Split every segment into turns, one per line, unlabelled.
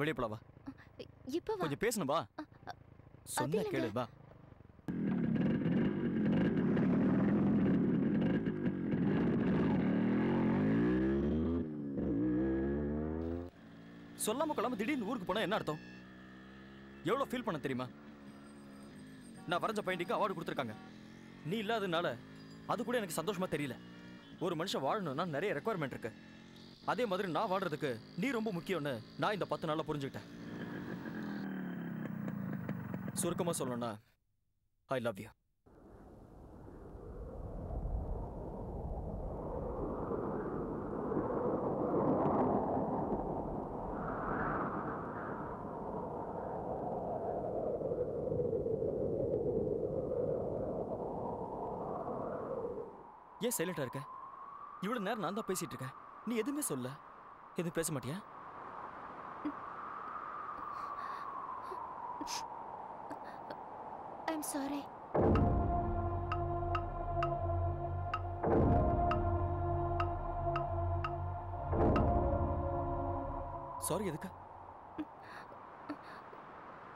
வெளியே போலாம் வா.
இப்போ வா.
கொஞ்சம் பேசணும் வா. சொன்ன கேளு வா. சொல்லாம கொள்ளாம திடீர்னு ஊருக்கு போனா என்ன அர்த்தம்? எவ்வளவு ஃபீல் பண்ண தெரியுமா? நான் வரைஞ்ச பெயிண்டிங்க்கு அவார்டு கொடுத்துருக்காங்க. நீ இல்லாததுனால அது கூட எனக்கு சந்தோஷமா தெரியல. ஒரு மனுஷன் வாழணும்னா நிறைய ரெக்குவயர்மெண்ட் இருக்கு. அதே மாதிரி நான் வாழ்றதுக்கு நீ ரொம்ப முக்கியம்னு நான் இந்த 10 நாள்ல புரிஞ்சுக்கிட்டேன். சுருக்கமா சொல்லணும்னா ஐ லவ் யூ. ஏன் சைலண்டா இருக்க? இவ்வளவு நேரம் நான் தான் பேசிட்டு இருக்கேன். நீ எதுவுமே சொல்ல. எதுவும் பேச மாட்டியா?
I'm sorry.
சாரி எதுக்கு?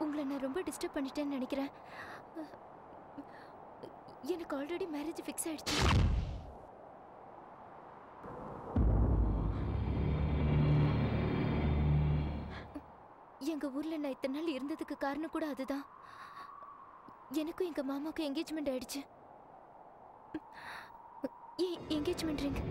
உங்களை நான் ரொம்ப டிஸ்டர்ப் பண்ணிட்டேன்னு நினைக்கிறேன். எனக்கு ஆல்ரெடி மேரேஜ் ஃபிக்ஸ் ஆயிடுச்சு. எங்க ஊர்ல நான் இத்தனை நாள் இருந்ததுக்கு காரணம் கூட அதுதான். எனக்கும் எங்க மாமாவுக்கும் என்கேஜ்மெண்ட் ஆயிடுச்சு. Engagement ring.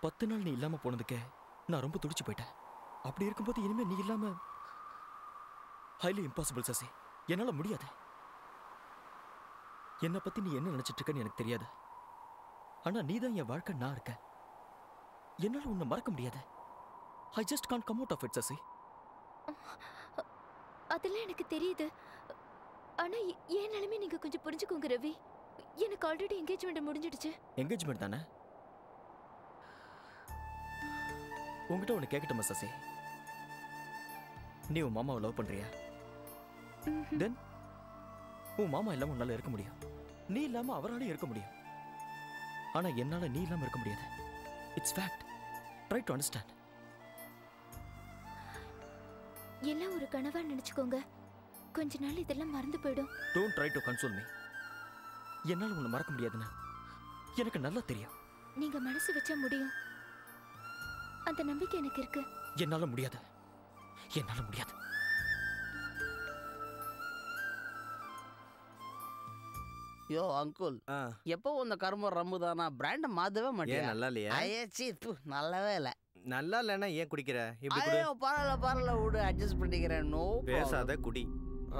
பத்து நாள் நீ இல்லாம போனதுக்கே நான் ரொம்ப துடிச்சு போயிட்டேன். அப்படி இருக்கும்போது இனிமே நீ இல்லாம ஹைலி இம்பாசிபிள் சசி. என்னால முடியாது. என்னை பத்தி நீ என்ன நினைச்சிட்டு இருக்கன்னு எனக்கு தெரியாது. ஆனா நீ தான் என் வாழ்க்கை, நான் இருக்கேன். என்னால உன்னை மறக்க முடியாது. I just can't come out of it Sasi.
அதெல்லாம் எனக்கு தெரியுது. ஆனா ஏன் நிலைமை நீங்க கொஞ்சம் புரிஞ்சுக்கோங்க ரவி. எனக்கு ஆல்ரெடி என்கேஜ்மெண்ட் முடிஞ்சிடுச்சு.
என்கேஜ்மெண்ட் தானே? உங்ககிட்ட ஒன்று கேட்கட்டுமா சசி? நீ உன் மாமாவை லவ் பண்றியா? தென் உன் மாமா இல்லாம உன்னால இருக்க முடியும். நீ இல்லாம அவராலையும் இருக்க முடியும். ஆனா என்னால நீ இல்லாம இருக்க முடியாது. It's fact. Try to understand.
எல்லாம் ஒரு கனவா நினைச்சுக்கோங்க. கொஞ்ச நாள் இதெல்லாம் மறந்து போயிடும்.
Don't try to console me. என்னால உன்னை மறக்க முடியாதுன்னு எனக்கு நல்லா தெரியும்.
நீங்க மனசு வச்சா முடியும். அந்த நம்பிக்கை எனக்கு இருக்கு.
என்னால முடியாது. என்னால முடியாது.
யோ அங்குல், எப்போ இந்த கரும்பு ரம்மு தானா பிராண்ட மாத்தவே மாட்டேன்.
நல்லா இல்லையா?
ஐயச்சி நல்லாவே இல்லை.
நல்லா இல்லைன்னா ஏன் குடிக்கிற?
ஐயோ பரவாயில்ல விடு, அட்ஜஸ்ட் பண்ணிக்கிறேன். நோ
பேசாத, குடி.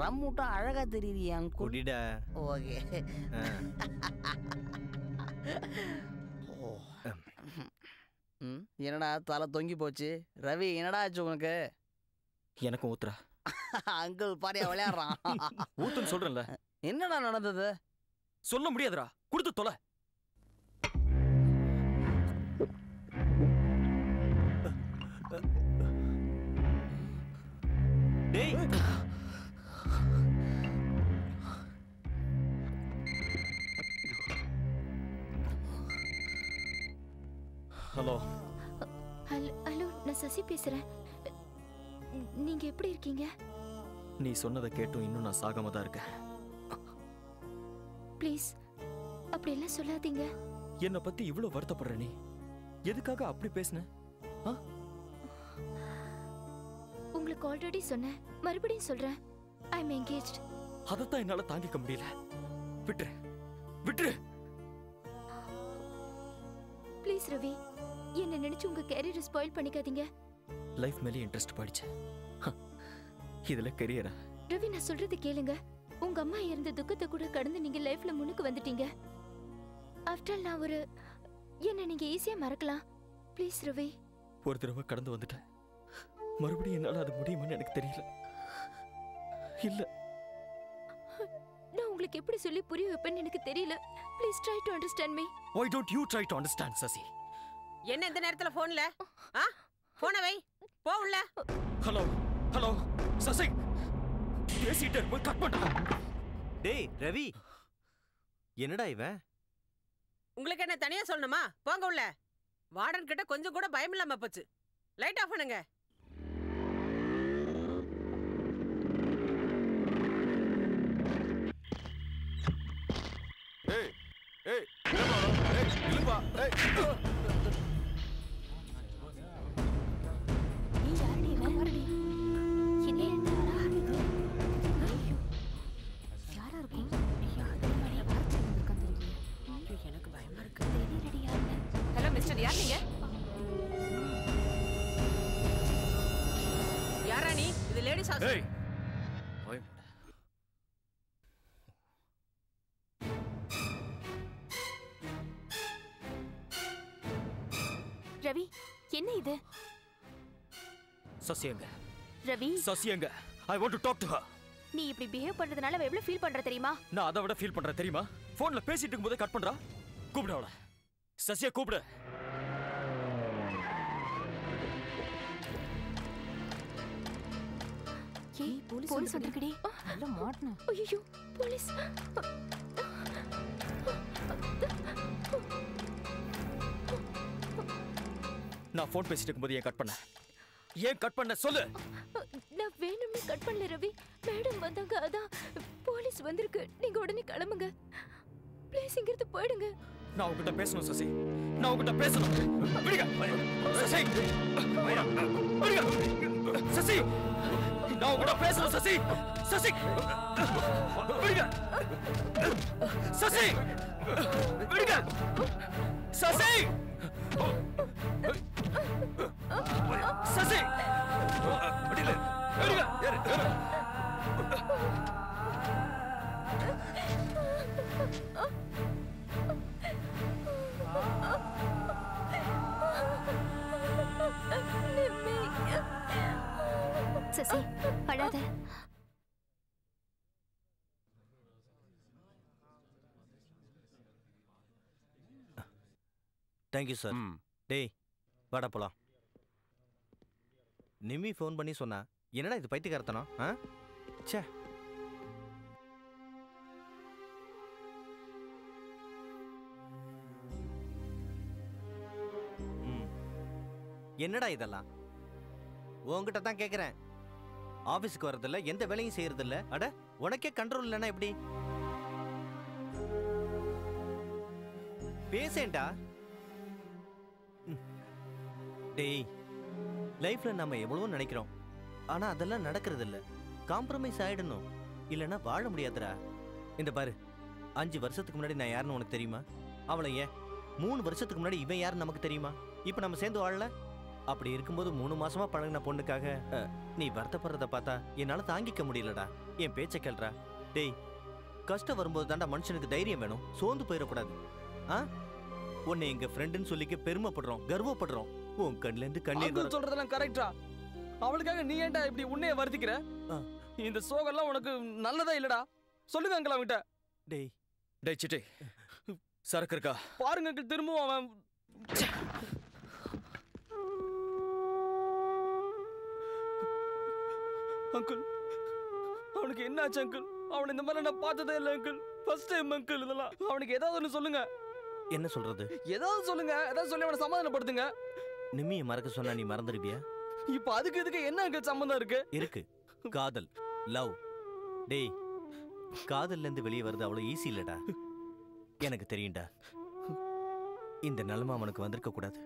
ரம் விட்டா அழகா தெரியுது அங்குல்.
குடிடா.
ஓகே. என்னடா தலை தொங்கி போச்சு? ரவி என்னடா ஆச்சு உனக்கு?
எனக்கும் ஊத்துறா.
அங்கிள் பாரியா விளையாடுறான்.
ஊத்துன்னு சொல்றேன்ல.
என்னடா நடந்தது?
சொல்ல முடியாதுடா. கொடுத்து தொலை. டேய், ஹலோ.
ஹலோ, நான் சசி பேசுறேன். நீங்க எப்படி இருக்கீங்க?
நீ சொன்னதை கேட்டும் இன்னும் நான் சாகாம தான் இருக்கேன்.
ப்ளீஸ் அப்படி எல்லாம் சொல்லாதீங்க.
என்னை பத்தி இவ்வளவு வருத்தப்படுற நீ எதுக்காக அப்படி பேசுன?
உங்களுக்கு ஆல்ரெடி சொன்னேன், மறுபடியும் சொல்றேன். ஐ அம் என்கேஜ்ட்.
அதத்தான் என்னால தாங்கிக்க முடியல. விட்டுரு, விட்டுரு.
ப்ளீஸ் ரவி, என்ன நினைச்சு உங்க கேரியரை ஸ்பாயில் பண்ணிக்காதீங்க.
லைஃப் மேலே இன்ட்ரெஸ்ட் போயிடுச்சு. இதுல கரியரா?
ரவி, நான் சொல்றது கேளுங்க. உங்க அம்மா இருந்த துக்கத்தை கூட கடந்து நீங்க லைஃப்ல முன்னுக்கு வந்துட்டீங்க. ஆஃப்டர் ஆல் நான் என்ன நீங்க ஈஸியா மறக்கலாம். ப்ளீஸ் ரவி.
ஒரு தடவை கடந்து வந்துட்டேன். மறுபடியும் என்னால அது முடியுமான்னு எனக்கு தெரியல. இல்ல.
நான் உங்களுக்கு எப்படி சொல்லி புரிய வைப்பேன்னு எனக்கு தெரியல. Please try to understand me.
Why don't you try to understand, Sasi?
என்ன இந்த நேரத்துல போன்ல? போன வை, போ உள்ள.
ஹலோ ஹலோ சசி, பேசிட்டே போய் கட் பண்ணா.
டேய் ரவி, என்னடா இவன்?
உங்களுக்கு என்ன தனியா சொல்லணுமா? போங்க உள்ள. வார்டன் கிட்ட கொஞ்சம் கூட பயம் இல்லாம போச்சு. லைட் ஆஃப் பண்ணுங்க.
ஏய் ஏய் இல்லப்பா ஏய்
எனக்கு பயமா இருக்கு.
ஹலோ மிஸ்டர், யார் நீங்க?
யாரா நீ? இது லேடிஸ் ஹாஸ்டல்.
ஏய் போய் மூடு.
ரவி, என்ன இது?
சசி எங்க?
ரவி,
சசி எங்க? I want to talk to her.
நீ இப்படி பிஹேவ் பண்றதுனால அவ எவ்வளவு ஃபீல் பண்ற தெரியுமா?
நான் அதை விட ஃபீல் பண்றேன் தெரியுமா? போன்ல பேசிட்டு இருக்கும்போதே கட் பண்றா. கூப்பிடு அவளை. சசியை கூப்பிடு.
ஏய், போலீஸ் வந்திருக்குடி.
இல்ல மாட்டணும்.
ஐயோ, போலீஸ்.
நான் போன் பேசிட்டு இருக்கும்போது ஏன் கட் பண்ண? ஏன் கட் பண்ண சொல்லு.
நான் வேணும்னு கட் பண்ணல ரவி. மேடம் வந்தாங்க, அதான். போலீஸ் வந்திருக்கு. நீங்க உடனே கிளம்புங்க. ப்ளீஸ் இங்கிருந்து போயிடுங்க.
நான் உன்கிட்ட பேசணும் சசி. நான் உன்கிட்ட பேசணும். விடுங்க. சசி. விடுங்க. சசி. நான் உன்கிட்ட பேசணும் சசி. சசி. விடுங்க. சசி. விடுங்க. சசி. சசி. விடுங்க. விடுங்க.
சசி, அழாத.
Thank you sir. டேய் வாடா போலாம். நிம்மி ஃபோன் பண்ணி சொன்னா என்னடா இது பைத்தியக்காரத்தனம்? ச்சே. என்னடா இதெல்லாம்? உன்கிட்ட தான் கேக்குறேன். ஆபீஸ்க்கு வரதில்ல, எந்த வேலையும் செய்யறதில்ல. அட உனக்கே கண்ட்ரோல் இல்லைன்னா எப்படி? பேசேன்டா. டேய், லைஃப்ல நம்ம எவ்வளவோ நினைக்கிறோம், ஆனா அதெல்லாம் நடக்கிறது இல்ல. காம்ப்ரமைஸ் ஆயிடணும், இல்லைன்னா வாழ முடியாதுடா. இந்த பாரு, 5 வருஷத்துக்கு முன்னாடி நான் யாருன்னு உனக்கு தெரியுமா? அவளை ஏன் 3 வருஷத்துக்கு முன்னாடி இவன் யாருன்னு நமக்கு தெரியுமா? இப்ப நம்ம சேர்ந்து வாழல. அப்படி இருக்கும்போது 3 மாசமா பழகின பொண்ணுக்காக நீ வருத்தப்படுறத பார்த்தா என்னால தாங்கிக்க முடியலடா. என் பேச்ச கேள்றா. டேய், கஷ்டம் வரும்போது தாண்டா மனுஷனுக்கு தைரியம் வேணும். சோர்ந்து போயிடக்கூடாது. உன்னை எங்க ஃப்ரெண்டுன்னு சொல்லிக்க பெருமைப்படுறோம், கர்வப்படுறோம். உன் கண்ணுல இருந்து கண்ணீர்
சொல்றதெல்லாம் கரெக்டா? அவளுக்காக நீ ஏன்டா இப்படி உன்னைய வருத்திக்கிற? இந்த சோகெல்லாம் உனக்கு நல்லதா இல்லடா. சொல்லுங்க அங்கிள் அவன்கிட்ட.
டேய்
டேய் சிட்டி, சரக்கு இருக்கா?
பாருங்க அங்கிள், திரும்பவும் அவன். அங்கிள், அவனுக்கு என்ன ஆச்சு அங்கிள்? அவனை இந்த மாதிரி நான் பார்த்ததே இல்லை அங்கிள். ஃபர்ஸ்ட் டைம் அங்கிள் இதெல்லாம். அவனுக்கு ஏதாவது ஒன்று சொல்லுங்க.
என்ன சொல்றது?
ஏதாவது சொல்லுங்க. ஏதாவது சொல்லி அவனை சமாதானப்படுத்துங்க.
நிம்மியை மறக்க சொன்னா நீ மறந்துடுவியா?
இப்ப அதுக்கு இதுக்கு என்ன அங்கிள் சம்பந்தம் இருக்கு?
இருக்கு. காதல், லவ். டேய், காதல்ல இருந்து வெளியே வருது அவ்வளவு ஈஸி இல்லடா. எனக்கு தெரியும்டா. இந்த நிலைமை அவனுக்கு வந்திருக்க கூடாது.